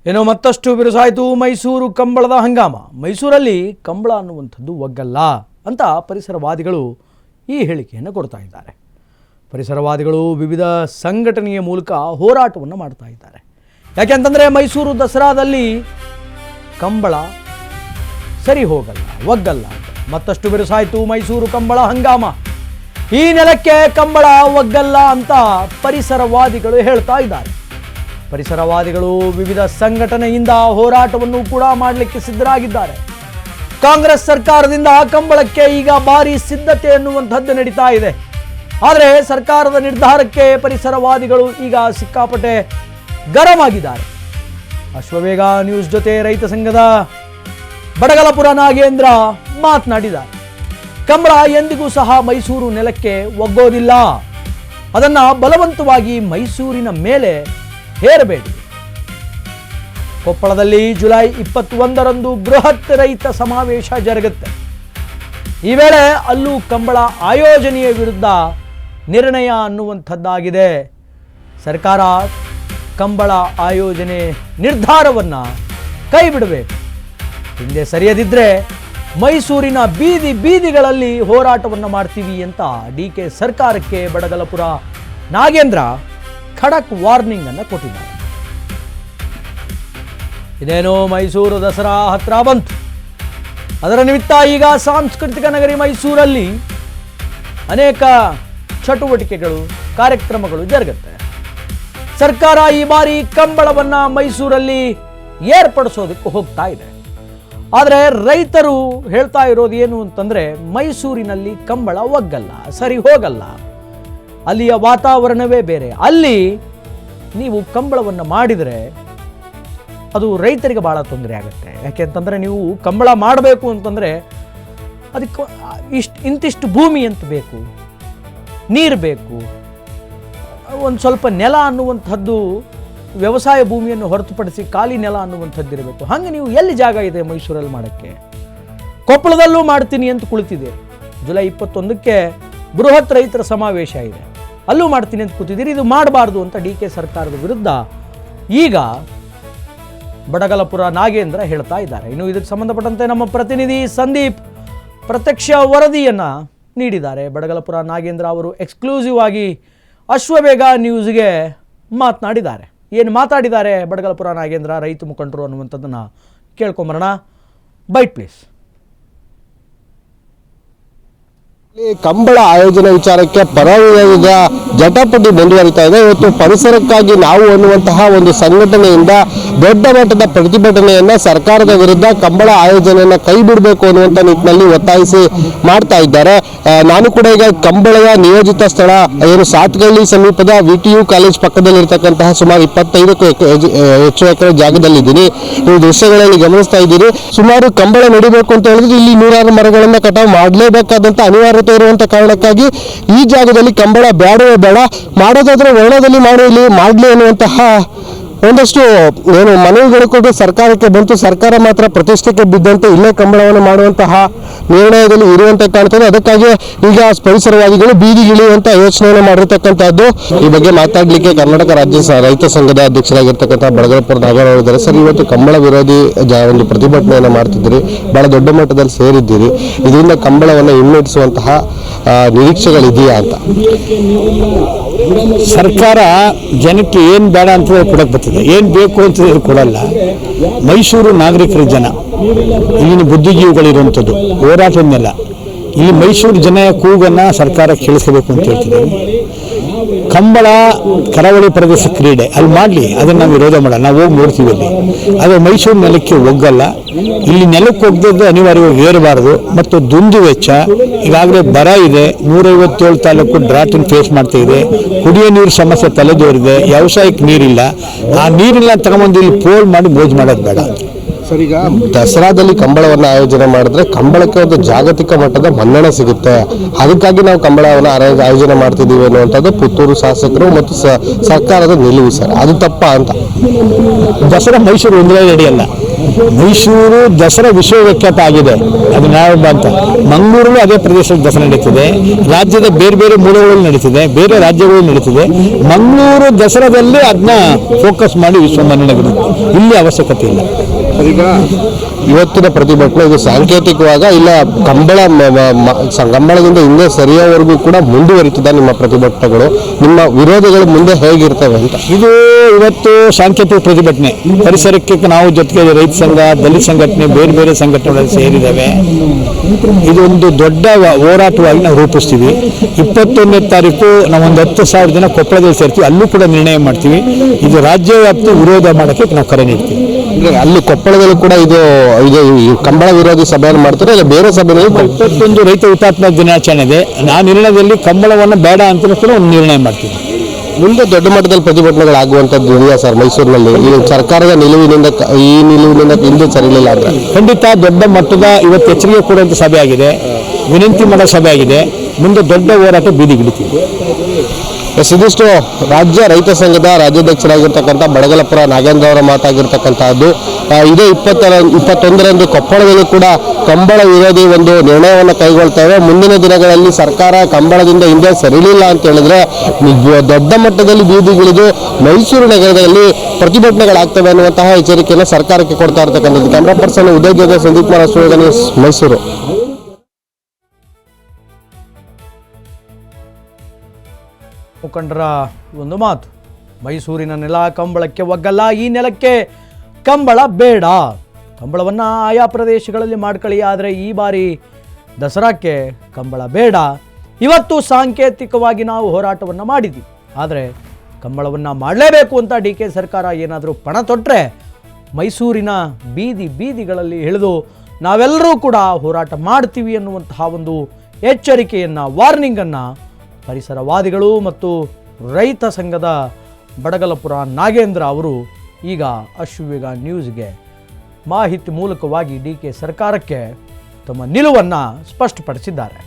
ಏನೋ ಮತ್ತಷ್ಟು ಬಿರುಸಾಯಿತು ಮೈಸೂರು ಕಂಬಳದ ಹಂಗಾಮ. ಮೈಸೂರಲ್ಲಿ ಕಂಬಳ ಅನ್ನುವಂಥದ್ದು ಒಗ್ಗಲ್ಲ ಅಂತ ಪರಿಸರವಾದಿಗಳು ಈ ಹೇಳಿಕೆಯನ್ನು ಕೊಡ್ತಾ ಇದ್ದಾರೆ. ಪರಿಸರವಾದಿಗಳು ವಿವಿಧ ಸಂಘಟನೆಯ ಮೂಲಕ ಹೋರಾಟವನ್ನು ಮಾಡ್ತಾ ಇದ್ದಾರೆ. ಯಾಕೆಂತಂದರೆ ಮೈಸೂರು ದಸರಾದಲ್ಲಿ ಕಂಬಳ ಸರಿ ಹೋಗಲ್ಲ, ಒಗ್ಗಲ್ಲ ಅಂತ. ಮತ್ತಷ್ಟು ಬಿರುಸಾಯಿತು ಮೈಸೂರು ಕಂಬಳ ಹಂಗಾಮ. ಈ ನೆಲಕ್ಕೆ ಕಂಬಳ ಒಗ್ಗಲ್ಲ ಅಂತ ಪರಿಸರವಾದಿಗಳು ಹೇಳ್ತಾ ಇದ್ದಾರೆ. ಪರಿಸರವಾದಿಗಳು ವಿವಿಧ ಸಂಘಟನೆಯಿಂದ ಹೋರಾಟವನ್ನು ಕೂಡ ಮಾಡಲಿಕ್ಕೆ ಸಿದ್ಧರಾಗಿದ್ದಾರೆ. ಕಾಂಗ್ರೆಸ್ ಸರ್ಕಾರದಿಂದ ಕಂಬಳಕ್ಕೆ ಈಗ ಭಾರಿ ಸಿದ್ಧತೆ ಎನ್ನುವಂಥದ್ದು ನಡೀತಾ ಇದೆ. ಆದರೆ ಸರ್ಕಾರದ ನಿರ್ಧಾರಕ್ಕೆ ಪರಿಸರವಾದಿಗಳು ಈಗ ಸಿಕ್ಕಾಪಟ್ಟೆ ಗರಂ ಆಗಿದ್ದಾರೆ. ಅಶ್ವವೇಗ ನ್ಯೂಸ್ ಜೊತೆ ರೈತ ಸಂಘದ ಬಡಗಲಪುರ ನಾಗೇಂದ್ರ ಮಾತನಾಡಿದ್ದಾರೆ. ಕಂಬಳ ಎಂದಿಗೂ ಸಹ ಮೈಸೂರು ನೆಲಕ್ಕೆ ಒಗ್ಗೋದಿಲ್ಲ. ಅದನ್ನು ಬಲವಂತವಾಗಿ ಮೈಸೂರಿನ ಮೇಲೆ ಹೇರಬೇಡಿ. ಕೊಪ್ಪಳದಲ್ಲಿ ಜುಲೈ 21ರಂದು ಬೃಹತ್ ರೈತ ಸಮಾವೇಶ ಜರುಗುತ್ತೆ. ಈ ವೇಳೆ ಅಲ್ಲೂ ಕಂಬಳ ಆಯೋಜನೆಯ ವಿರುದ್ಧ ನಿರ್ಣಯ ಅನ್ನುವಂಥದ್ದಾಗಿದೆ. ಸರ್ಕಾರ ಕಂಬಳ ಆಯೋಜನೆ ನಿರ್ಧಾರವನ್ನು ಕೈ ಬಿಡಬೇಕು. ಹಿಂದೆ ಸರಿಯದಿದ್ದರೆ ಮೈಸೂರಿನ ಬೀದಿಗಳಲ್ಲಿ ಹೋರಾಟವನ್ನು ಮಾಡ್ತೀವಿ ಅಂತ DK ಸರ್ಕಾರಕ್ಕೆ ಬಡಗಲಪುರ ನಾಗೇಂದ್ರ ಖಡಕ್ ವಾರ್ನಿಂಗ್ ಅನ್ನು ಕೊಟ್ಟಿದ್ದಾರೆ. ಇದೇನೋ ಮೈಸೂರು ದಸರಾ ಹತ್ರ ಬಂತು. ಅದರ ನಿಮಿತ್ತ ಈಗ ಸಾಂಸ್ಕೃತಿಕ ನಗರಿ ಮೈಸೂರಲ್ಲಿ ಅನೇಕ ಚಟುವಟಿಕೆಗಳು, ಕಾರ್ಯಕ್ರಮಗಳು ಜರುಗುತ್ತೆ. ಸರ್ಕಾರ ಈ ಬಾರಿ ಕಂಬಳವನ್ನು ಮೈಸೂರಲ್ಲಿ ಏರ್ಪಡಿಸೋದಕ್ಕೆ ಹೋಗ್ತಾ ಇದೆ. ಆದರೆ ರೈತರು ಹೇಳ್ತಾ ಇರೋದು ಏನು ಅಂತಂದರೆ, ಮೈಸೂರಿನಲ್ಲಿ ಕಂಬಳ ಒಗ್ಗಲ್ಲ, ಸರಿ ಹೋಗಲ್ಲ. ಅಲ್ಲಿಯ ವಾತಾವರಣವೇ ಬೇರೆ. ಅಲ್ಲಿ ನೀವು ಕಂಬಳವನ್ನು ಮಾಡಿದರೆ ಅದು ರೈತರಿಗೆ ಭಾಳ ತೊಂದರೆ ಆಗುತ್ತೆ. ಯಾಕೆ ಅಂತಂದರೆ, ನೀವು ಕಂಬಳ ಮಾಡಬೇಕು ಅಂತಂದರೆ ಅದಕ್ಕೆ ಇಂತಿಷ್ಟು ಭೂಮಿ ಅಂತ ಬೇಕು, ನೀರು ಬೇಕು, ಒಂದು ಸ್ವಲ್ಪ ನೆಲ ಅನ್ನುವಂಥದ್ದು ವ್ಯವಸಾಯ ಭೂಮಿಯನ್ನು ಹೊರತುಪಡಿಸಿ ಖಾಲಿ ನೆಲ ಅನ್ನುವಂಥದ್ದು ಇರಬೇಕು. ಹಾಗೆ ನೀವು ಎಲ್ಲಿ ಜಾಗ ಇದೆ ಮೈಸೂರಲ್ಲಿ ಮಾಡೋಕ್ಕೆ? ಕೊಪ್ಪಳದಲ್ಲೂ ಮಾಡ್ತೀನಿ ಅಂತ ಕುಳಿತಿದೆ. ಜುಲೈ 21ಕ್ಕೆ ಬೃಹತ್ ರೈತರ ಸಮಾವೇಶ ಇದೆ, ಅಲ್ಲೂ ಮಾಡ್ತೀನಿ ಅಂತ ಕೂತಿದ್ದೀರಿ. ಇದು ಮಾಡಬಾರ್ದು ಅಂತ DK ಸರ್ಕಾರದ ವಿರುದ್ಧ ಈಗ ಬಡಗಲಪುರ ನಾಗೇಂದ್ರ ಹೇಳ್ತಾ ಇದ್ದಾರೆ. ಇನ್ನು ಇದಕ್ಕೆ ಸಂಬಂಧಪಟ್ಟಂತೆ ನಮ್ಮ ಪ್ರತಿನಿಧಿ ಸಂದೀಪ್ ಪ್ರತ್ಯಕ್ಷ ವರದಿಯನ್ನು ನೀಡಿದ್ದಾರೆ. ಬಡಗಲಪುರ ನಾಗೇಂದ್ರ ಅವರು ಎಕ್ಸ್ಕ್ಲೂಸಿವ್ ಆಗಿ ಅಶ್ವವೇಗ ನ್ಯೂಸ್ಗೆ ಮಾತನಾಡಿದ್ದಾರೆ. ಏನು ಮಾತಾಡಿದ್ದಾರೆ ಬಡಗಲಪುರ ನಾಗೇಂದ್ರ, ರೈತ ಮುಖಂಡರು ಅನ್ನುವಂಥದ್ದನ್ನು ಕೇಳ್ಕೊಂಬರೋಣ. Byte please. ಕಂಬಳ ಆಯೋಜನೆ ವಿಚಾರಕ್ಕೆ ಪರವಿರೋಧದ ಜಟಾಪಟಿ ಮುಂದುವರಿತಾ ಇದೆ. ಇವತ್ತು ಪರಿಸರಕ್ಕಾಗಿ ನಾವು ಅನ್ನುವಂತಹ ಒಂದು ಸಂಘಟನೆಯಿಂದ ದೊಡ್ಡ ಮಟ್ಟದ ಪ್ರತಿಭಟನೆಯನ್ನ ಸರ್ಕಾರದ ವಿರುದ್ಧ ಕಂಬಳ ಆಯೋಜನೆಯನ್ನ ಕೈ ಬಿಡಬೇಕು ಅನ್ನುವಂಥ ನಿಟ್ಟಿನಲ್ಲಿ ಒತ್ತಾಯಿಸಿ ಮಾಡ್ತಾ ಇದ್ದಾರೆ. ನಾನು ಕೂಡ ಈಗ ಕಂಬಳದ ನಿಯೋಜಿತ ಸ್ಥಳ ಏನು ಸಾತ್ಗಳ್ಳಿ ಸಮೀಪದ VTU ಕಾಲೇಜ್ ಪಕ್ಕದಲ್ಲಿರ್ತಕ್ಕಂತಹ ಸುಮಾರು 25ಕ್ಕೂ ಹೆಚ್ಚು ಎಕರೆ ಜಾಗದಲ್ಲಿದ್ದೀನಿ. ನೀವು ದೃಶ್ಯಗಳಲ್ಲಿ ಗಮನಿಸ್ತಾ ಇದ್ದೀರಿ. ಸುಮಾರು ಕಂಬಳ ನಡಿಬೇಕು ಅಂತ ಹೇಳಿದ್ರೆ ಇಲ್ಲಿ ನೂರಾರು ಮರಗಳನ್ನ ಕಟಾವು ಮಾಡಲೇಬೇಕಾದಂತ ಅನಿವಾರ್ಯತೆ ಇರುವಂತ ಕಾರಣಕ್ಕಾಗಿ ಈ ಜಾಗದಲ್ಲಿ ಕಂಬಳ ಬೇಡವೇ ಬೇಡ, ಮಾಡೋದಾದ್ರೆ ವರ್ಣದಲ್ಲಿ ಮಾಡಲಿ ಅನ್ನುವಂತಹ ಒಂದಷ್ಟು ಏನು ಮನವಿಗಳು ಕೂಡ ಸರ್ಕಾರಕ್ಕೆ ಬಂತು. ಸರ್ಕಾರ ಮಾತ್ರ ಪ್ರತಿಷ್ಠೆಗೆ ಬಿದ್ದಂತೆ ಇಲ್ಲೇ ಕಂಬಳವನ್ನು ಮಾಡುವಂತಹ ನಿರ್ಣಯದಲ್ಲಿ ಇರುವಂತೆ ಕಾಣ್ತದೆ. ಅದಕ್ಕಾಗಿ ಈಗ ಪರಿಸರವಾದಿಗಳು ಬೀದಿಗಿಳಿಯುವಂತ ಯೋಚನೆಯನ್ನು ಮಾಡಿರ್ತಕ್ಕಂಥದ್ದು. ಈ ಬಗ್ಗೆ ಮಾತಾಡ್ಲಿಕ್ಕೆ ಕರ್ನಾಟಕ ರಾಜ್ಯ ರೈತ ಸಂಘದ ಅಧ್ಯಕ್ಷರಾಗಿರ್ತಕ್ಕಂಥ ಬಡಗಲಪುರ ನಾಗೇಂದ್ರ ಅವರಿದ್ದಾರೆ. ಸರ್, ಇವತ್ತು ಕಂಬಳ ವಿರೋಧಿ ಒಂದು ಪ್ರತಿಭಟನೆಯನ್ನು ಮಾಡ್ತಿದ್ದೀರಿ, ಬಹಳ ದೊಡ್ಡ ಮಟ್ಟದಲ್ಲಿ ಸೇರಿದ್ದೀರಿ. ಇದರಿಂದ ಕಂಬಳವನ್ನು ಹಿಮ್ಮೆಟ್ಟಿಸುವಂತಹ ನಿರೀಕ್ಷೆಗಳಿದೆಯಾ ಅಂತ? ಸರ್ಕಾರ ಜನಕ್ಕೆ ಏನು ಬೇಡ ಅಂತ ಕೊಡಕ್ಕೆ ಬರ್ತದೆ, ಏನು ಬೇಕು ಅಂತ ಕೊಡಲ್ಲ. ಮೈಸೂರು ನಾಗರಿಕರ ಜನ, ಇಲ್ಲಿನ ಬುದ್ಧಿಜೀವಿಗಳಿರುವಂಥದ್ದು, ಹೋರಾಟವನ್ನೆಲ್ಲ ಇಲ್ಲಿ ಮೈಸೂರು ಜನ ಕೂಗನ್ನು ಸರ್ಕಾರ ಕೇಳಿಸಬೇಕು ಅಂತ ಹೇಳ್ತಿದ್ದೀವಿ. ಕಂಬಳ ಕರಾವಳಿ ಪ್ರದೇಶ ಕ್ರೀಡೆ, ಅಲ್ಲಿ ಮಾಡಲಿ, ಅದನ್ನು ನಾವು ವಿರೋಧ ಮಾಡಲ್ಲ, ನಾವು ಹೋಗಿ ನೋಡ್ತೀವಿ ಅಲ್ಲಿ. ಅದು ಮೈಸೂರು ನೆಲಕ್ಕೆ ಒಗ್ಗಲ್ಲ. ಇಲ್ಲಿ ನೆಲಕ್ಕೆ ಒಗ್ದದ್ದು ಅನಿವಾರ್ಯವಾಗಿ ಏರಬಾರದು. ಮತ್ತು ದುಂದು ವೆಚ್ಚ, ಈಗಾಗಲೇ ಬರ ಇದೆ, 157 ತಾಲೂಕು ಡ್ರಾಟನ್ನು ಫೇಸ್ ಮಾಡ್ತಾ ಇದೆ. ಕುಡಿಯೋ ನೀರು ಸಮಸ್ಯೆ ತಲೆದೋರಿದೆ, ವ್ಯವಸಾಯಕ್ಕೆ ನೀರಿಲ್ಲ. ಆ ನೀರಿಲ್ಲ ತಗೊಂಬಂದು ಇಲ್ಲಿ ಪೋಲ್ ಮಾಡಿ ಮೋಜು ಮಾಡೋದು ಬೇಡ. ಸರ್, ಈಗ ದಸರಾದಲ್ಲಿ ಕಂಬಳವನ್ನು ಆಯೋಜನೆ ಮಾಡಿದ್ರೆ ಕಂಬಳಕ್ಕೆ ಒಂದು ಜಾಗತಿಕ ಮಟ್ಟದ ಮನ್ನಣೆ ಸಿಗುತ್ತೆ, ಅದಕ್ಕಾಗಿ ನಾವು ಕಂಬಳವನ್ನು ಆಯೋಜನೆ ಮಾಡ್ತಿದ್ದೀವಿ ಅನ್ನುವಂಥದ್ದು ಪುತ್ತೂರು ಶಾಸಕರು ಮತ್ತು ಸರ್ಕಾರದ ನಿಲುವು ಸರ್. ಅದು ತಪ್ಪಾ ಅಂತ? ದಸರಾ ಮೈಸೂರು ಒಂದೇ ನಡೆಯಲ್ಲ. ಮೈಸೂರು ದಸರಾ ವಿಶ್ವವಿಖ್ಯಾತ ಆಗಿದೆ, ಅದು ನಾವು ಅಂತ. ಮಂಗಳೂರಲ್ಲೂ ಅದೇ ಪ್ರದೇಶದಲ್ಲಿ ದಸರಾ ನಡೀತಿದೆ, ರಾಜ್ಯದ ಬೇರೆ ಬೇರೆ ಮೂಲಗಳಲ್ಲಿ ನಡೀತಿದೆ, ಬೇರೆ ರಾಜ್ಯಗಳಲ್ಲಿ ನಡೀತಿದೆ. ಮಂಗಳೂರು ದಸರಾದಲ್ಲಿ ಅದನ್ನ ಫೋಕಸ್ ಮಾಡಿ ವಿಶ್ವ ಮನ್ನಣೆ ಇಲ್ಲಿ ಅವಶ್ಯಕತೆ ಇಲ್ಲ. ಈಗ ಇವತ್ತಿನ ಪ್ರತಿಭಟನೆ ಇದು ಸಾಂಕೇತಿಕವಾಗ ಇಲ್ಲ ಕಂಬಳದಿಂದ ಹಿಂದೆ ಸರಿಯವರೆಗೂ ಕೂಡ ಮುಂದುವರಿತಿದೆ ನಿಮ್ಮ ಪ್ರತಿಭಟನೆಗಳು, ನಿಮ್ಮ ವಿರೋಧಗಳು ಮುಂದೆ ಹೇಗಿರ್ತವೆ ಅಂತ? ಇದು ಇವತ್ತು ಸಾಂಕೇತಿಕ ಪ್ರತಿಭಟನೆ. ಪರಿಸರಕ್ಕೆ ನಾವು ಜೊತೆಗೆ ರೈತ ಸಂಘ, ದಲಿತ ಸಂಘಟನೆ, ಬೇರೆ ಬೇರೆ ಸಂಘಟನೆಗಳು ಸೇರಿದ್ದಾವೆ. ಇದೊಂದು ದೊಡ್ಡ ಹೋರಾಟವಾಗಿ ನಾವು ರೂಪಿಸ್ತೀವಿ. 21ನೇ ತಾರೀಕು ನಾವೊಂದು 10,000 ಜನ ಕೊಪ್ಪಳದಲ್ಲಿ ಸೇರ್ತೀವಿ, ಅಲ್ಲೂ ಕೂಡ ನಿರ್ಣಯ ಮಾಡ್ತೀವಿ. ಇದು ರಾಜ್ಯವ್ಯಾಪ್ತಿ ವಿರೋಧ ಮಾಡೋಕ್ಕೆ ನಾವು ಕರೆ ನೀಡ್ತೀವಿ. ಅಲ್ಲಿ ಕೊಪ್ಪಳದಲ್ಲೂ ಕೂಡ ಇದು ಕಂಬಳ ವಿರೋಧಿ ಸಭೆಯನ್ನು ಮಾಡ್ತಾರೆ, ಇಲ್ಲ ಬೇರೆ ಸಭೆಯಲ್ಲಿ 21 ರೈತ ಹುತಾತ್ಮ ದಿನಾಚರಣೆ ಇದೆ. ಆ ನಿರ್ಣಯದಲ್ಲಿ ಕಂಬಳವನ್ನು ಬೇಡ ಅಂತ ಒಂದು ನಿರ್ಣಯ ಮಾಡ್ತೀವಿ. ಮುಂದೆ ದೊಡ್ಡ ಮಟ್ಟದಲ್ಲಿ ಪ್ರತಿಭಟನೆಗಳಾಗುವಂಥದ್ದು ಇದೆಯಾ ಸರ್ ಮೈಸೂರಿನಲ್ಲಿ? ಈ ಸರ್ಕಾರದ ನಿಲುವಿನಿಂದ ಹಿಂದೆ ಸರಿಲಿಲ್ಲ ಅಂದ್ರೆ ಖಂಡಿತ ದೊಡ್ಡ ಮಟ್ಟದ ಇವತ್ತು ಎಚ್ಚರಿಕೆ ಕೊಡುವಂಥ ಸಭೆ ಆಗಿದೆ, ವಿನಂತಿ ಮಾಡೋ ಸಭೆ ಆಗಿದೆ. ಮುಂದೆ ದೊಡ್ಡ ಹೋರಾಟ ಬೀದಿಗಿಳಿತೀವಿ. ಇದಿಷ್ಟು ರಾಜ್ಯ ರೈತ ಸಂಘದ ರಾಜ್ಯಾಧ್ಯಕ್ಷರಾಗಿರ್ತಕ್ಕಂಥ ಬಡಗಲಪುರ ನಾಗೇಂದ್ರ ಅವರ ಮಾತಾಗಿರ್ತಕ್ಕಂಥದ್ದು. ಇದೇ 21ರಂದು ಕೊಪ್ಪಳದಲ್ಲೂ ಕೂಡ ಕಂಬಳ ವಿರೋಧಿ ಒಂದು ನಿರ್ಣಯವನ್ನು ಕೈಗೊಳ್ತೇವೆ. ಮುಂದಿನ ದಿನಗಳಲ್ಲಿ ಸರ್ಕಾರ ಕಂಬಳದಿಂದ ಹಿಂದೆ ಸರಿಲಿಲ್ಲ ಅಂತ ಹೇಳಿದ್ರೆ ದೊಡ್ಡ ಮಟ್ಟದಲ್ಲಿ ಬೀದಿಗಿಳಿದು ಮೈಸೂರು ನಗರದಲ್ಲಿ ಪ್ರತಿಭಟನೆಗಳಾಗ್ತವೆ ಅನ್ನುವಂತಹ ಎಚ್ಚರಿಕೆಯನ್ನು ಸರ್ಕಾರಕ್ಕೆ ಕೊಡ್ತಾ ಇರ್ತಕ್ಕಂಥದ್ದು. ಕ್ಯಾಮ್ರಾ ಪರ್ಸನ್ ಉದಯ್ ಜೊತೆ ಸಂದೀಪ್ ಕುಮಾರ್ ಅಶ್ವಗಣಿ, ಮೈಸೂರು. ಮುಖಂಡರ ಒಂದು ಮಾತು, ಮೈಸೂರಿನ ನೆಲ ಕಂಬಳಕ್ಕೆ ಒಗ್ಗಲ್ಲ, ಈ ನೆಲಕ್ಕೆ ಕಂಬಳ ಬೇಡ, ಕಂಬಳವನ್ನು ಆಯಾ ಪ್ರದೇಶಗಳಲ್ಲಿ ಮಾಡ್ಕೊಳ್ಳಿ, ಆದರೆ ಈ ಬಾರಿ ದಸರಾಕ್ಕೆ ಕಂಬಳ ಬೇಡ. ಇವತ್ತು ಸಾಂಕೇತಿಕವಾಗಿ ನಾವು ಹೋರಾಟವನ್ನು ಮಾಡಿದ್ವಿ, ಆದರೆ ಕಂಬಳವನ್ನು ಮಾಡಲೇಬೇಕು ಅಂತ ಡಿ.ಕೆ. ಸರ್ಕಾರ ಏನಾದರೂ ಪಣ ತೊಟ್ಟರೆ ಮೈಸೂರಿನ ಬೀದಿಗಳಲ್ಲಿ ಇಳಿದು ನಾವೆಲ್ಲರೂ ಕೂಡ ಹೋರಾಟ ಮಾಡ್ತೀವಿ ಅನ್ನುವಂತಹ ಒಂದು ಎಚ್ಚರಿಕೆಯನ್ನು, ವಾರ್ನಿಂಗನ್ನು ಪರಿಸರವಾದಿಗಳು ಮತ್ತು ರೈತ ಸಂಘದ ಬಡಗಲಪುರ ನಾಗೇಂದ್ರ ಅವರು ಈಗ ಅಶ್ವವೇಗ ನ್ಯೂಸ್ಗೆ ಮಾಹಿತಿ ಮೂಲಕವಾಗಿ ಡಿ.ಕೆ. ಸರ್ಕಾರಕ್ಕೆ ತಮ್ಮ ನಿಲುವನ್ನು ಸ್ಪಷ್ಟಪಡಿಸಿದ್ದಾರೆ.